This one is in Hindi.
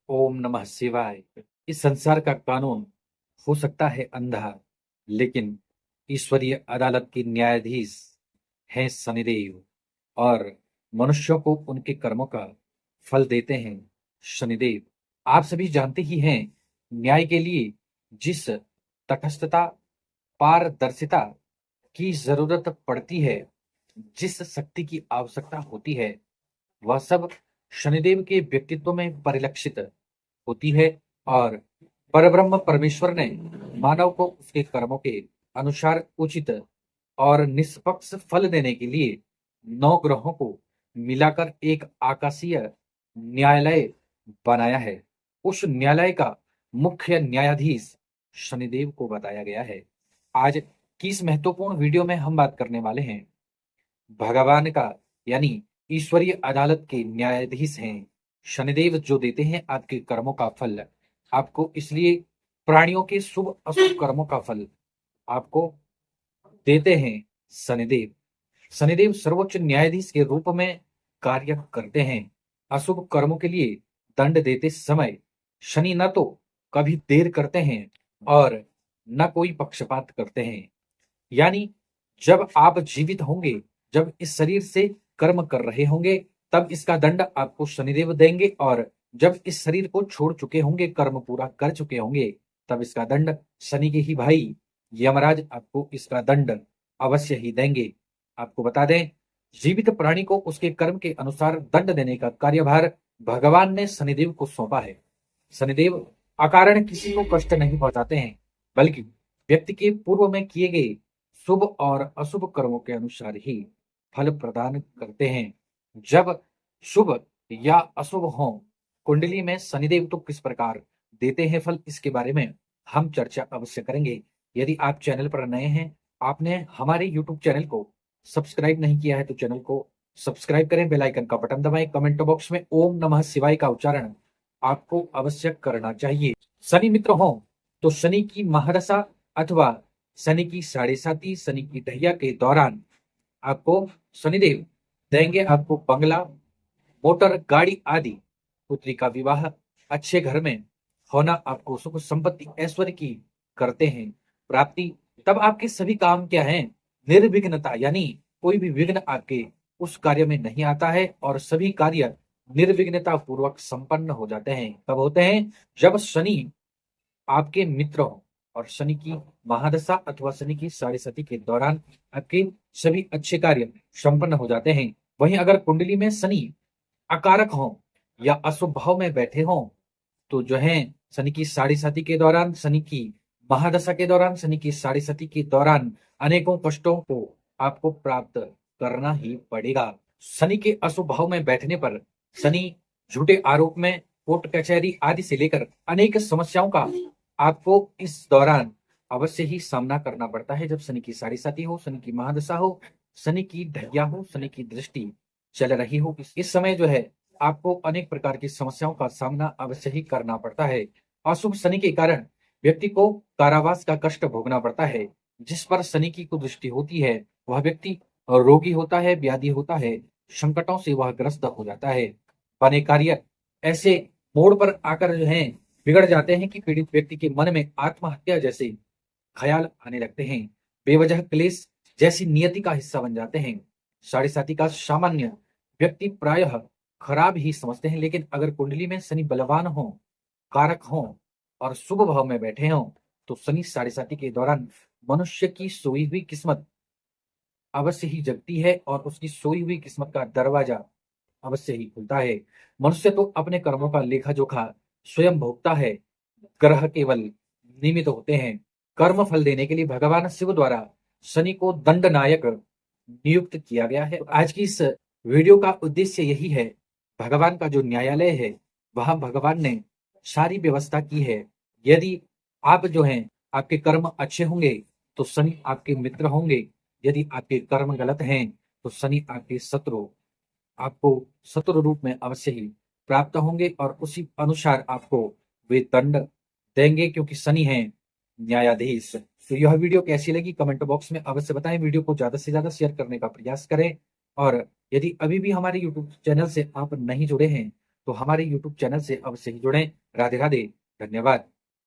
ओम नमः शिवाय। इस संसार का कानून हो सकता है अंधा, लेकिन ईश्वरीय अदालत के न्यायाधीश हैं शनिदेव और मनुष्यों को उनके कर्मों का फल देते हैं शनिदेव। आप सभी जानते ही हैं, न्याय के लिए जिस तटस्थता, पारदर्शिता की जरूरत पड़ती है, जिस शक्ति की आवश्यकता होती है, वह सब शनिदेव के व्यक्तित्व में परिलक्षित होती है। और परब्रह्म परमेश्वर ने मानव को उसके कर्मों के अनुसार उचित और निष्पक्ष फल देने के लिए 9 ग्रहों को मिलाकर एक आकाशीय न्यायालय बनाया है। उस न्यायालय का मुख्य न्यायाधीश शनिदेव को बताया गया है। आज की इस महत्वपूर्ण वीडियो में हम बात करने वाले हैं भगवान का, यानी ईश्वरीय अदालत के न्यायाधीश हैं शनिदेव, जो देते हैं आपके कर्मों का फल आपको। इसलिए प्राणियों के शुभ अशुभ कर्मों का फल आपको देते हैं शनिदेव। शनिदेव सर्वोच्च न्यायाधीश के रूप में कार्य करते हैं। अशुभ कर्मों के लिए दंड देते समय शनि न तो कभी देर करते हैं और न कोई पक्षपात करते हैं। यानी जब आप जीवित होंगे, जब इस शरीर से कर्म कर रहे होंगे, तब इसका दंड आपको शनिदेव देंगे, और जब इस शरीर को छोड़ चुके होंगे, कर्म पूरा कर चुके होंगे, तब इसका दंड शनि के ही भाई यमराज आपको इसका दंड अवश्य ही देंगे। आपको बता दें, जीवित प्राणी को उसके कर्म के अनुसार दंड देने का कार्यभार भगवान ने शनिदेव को सौंपा है। शनिदेव अकारण किसी को कष्ट नहीं पहुंचाते हैं, बल्कि व्यक्ति के पूर्व में किए गए शुभ और अशुभ कर्मों के अनुसार ही फल प्रदान करते हैं। जब शुभ या अशुभ हो कुंडली में शनिदेव तो किस प्रकार देते हैं फल, इसके बारे में हम चर्चा अवश्य करेंगे। यदि आप चैनल पर नए हैं, आपने हमारे यूट्यूब चैनल को सब्सक्राइब नहीं किया है, तो चैनल को सब्सक्राइब करें, बेल आइकन का बटन दबाएं, कमेंट बॉक्स में ओम नमः शिवाय का उच्चारण आपको अवश्य करना चाहिए। शनि मित्र हो तो शनि की महादशा अथवा शनि की 7.5 शनि की ढैया के दौरान आपको शनिदेव देंगे आपको बंगला, मोटर, गाड़ी आदि। पुत्री का विवाह अच्छे घर में होना आपको सुख संपत्ति ऐश्वर्य की करते हैं प्राप्ति। तब आपके सभी काम क्या है, निर्विघ्नता, यानी कोई भी विघ्न आपके उस कार्य में नहीं आता है और सभी कार्य निर्विघ्नता पूर्वक संपन्न हो जाते हैं। कब होते हैं? जब शनि आपके मित्र हो और शनि की महादशा अथवा शनि की 7.5 के दौरान आपके सभी अच्छे कार्य संपन्न हो जाते हैं। वहीं अगर कुंडली में शनि अकारक हो या अशुभ भाव में बैठे हो, तो जो है शनि की 7.5 के दौरान, शनि की महादशा के दौरान, शनि की 7.5 के दौरान अनेकों कष्टों को आपको प्राप्त करना ही पड़ेगा। शनि के अशुभ भाव में बैठने पर शनि झूठे आरोप में कोर्ट कचहरी आदि से लेकर अनेक समस्याओं का आपको इस दौरान अवश्य ही सामना करना पड़ता है। जब शनि की 7.5 हो, शनि की महादशा हो, शनि की ढैया हो, शनि की दृष्टि चल रही हो, इस समय जो है आपको अनेक प्रकार की समस्याओं का सामना अवश्य ही करना पड़ता है। अशुभ शनि के कारण व्यक्ति को कारावास का कष्ट भोगना पड़ता है। जिस पर शनि की कुदृष्टि होती है, वह व्यक्ति रोगी होता है, व्याधि होता है, संकटों से वह ग्रस्त हो जाता है। बने कार्य ऐसे मोड़ पर आकर जो है बिगड़ जाते हैं कि पीड़ित व्यक्ति के मन में आत्महत्या जैसे ख्याल आने लगते हैं। बेवजह क्लेश जैसी नियति का हिस्सा बन जाते हैं। 7.5 का सामान्य व्यक्ति प्रायः खराब ही समझते हैं, लेकिन अगर कुंडली में शनि बलवान हो, कारक हो और शुभ भाव में बैठे हो, तो शनि 7.5 के दौरान मनुष्य की सोई हुई किस्मत अवश्य ही जगती है और उसकी सोई हुई किस्मत का दरवाजा अवश्य ही खुलता है। मनुष्य तो अपने कर्मों का लेखा जोखा स्वयं भोगता है, ग्रह केवल निमित्त होते हैं। कर्म फल देने के लिए भगवान शिव द्वारा शनि को दंड नायक नियुक्त किया गया है। आज की इस वीडियो का उद्देश्य यही है, भगवान का जो न्यायालय है, वहां भगवान ने सारी व्यवस्था की है। यदि आप जो हैं आपके कर्म अच्छे होंगे तो शनि आपके मित्र होंगे, यदि आपके कर्म गलत हैं तो शनि आपके शत्रु आपको शत्रु रूप में अवश्य ही प्राप्त होंगे और उसी अनुसार आपको वे दंड देंगे, क्योंकि शनि है न्यायाधीश। तो यह वीडियो कैसी लगी कमेंट बॉक्स में अवश्य बताएं। वीडियो को ज्यादा से ज्यादा शेयर करने का प्रयास करें, और यदि अभी भी हमारे यूट्यूब चैनल से आप नहीं जुड़े हैं तो हमारे YouTube चैनल से अवश्य ही जुड़ें। राधे राधे। धन्यवाद।